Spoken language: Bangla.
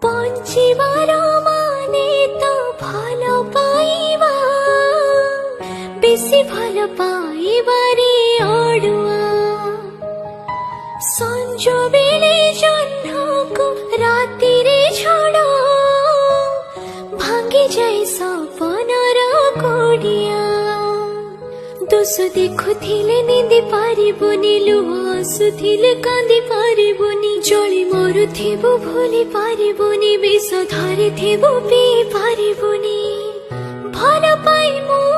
বঞ্চিবার মানে তো ভালো পাইবা, বেশি ভালো পাইবারে অড়ুয়া। সঞ্জ বেলে জহ্নকু রাতিরে ছড়, ভাঙ্গি যাই সপনর কোড়িয়া। দোষ দেখুଥିଲେ নিন্দি পারিবনি, লুহ আসুଥିଲେ কান্দি পারিবনি। জଳି মরুথিবু ভুলি পারিবনি, ବିଷ ଧରିଥିବୁ ପିଇ ପାରିବୁନି। ଭଲ ପାଇ ମୁଁ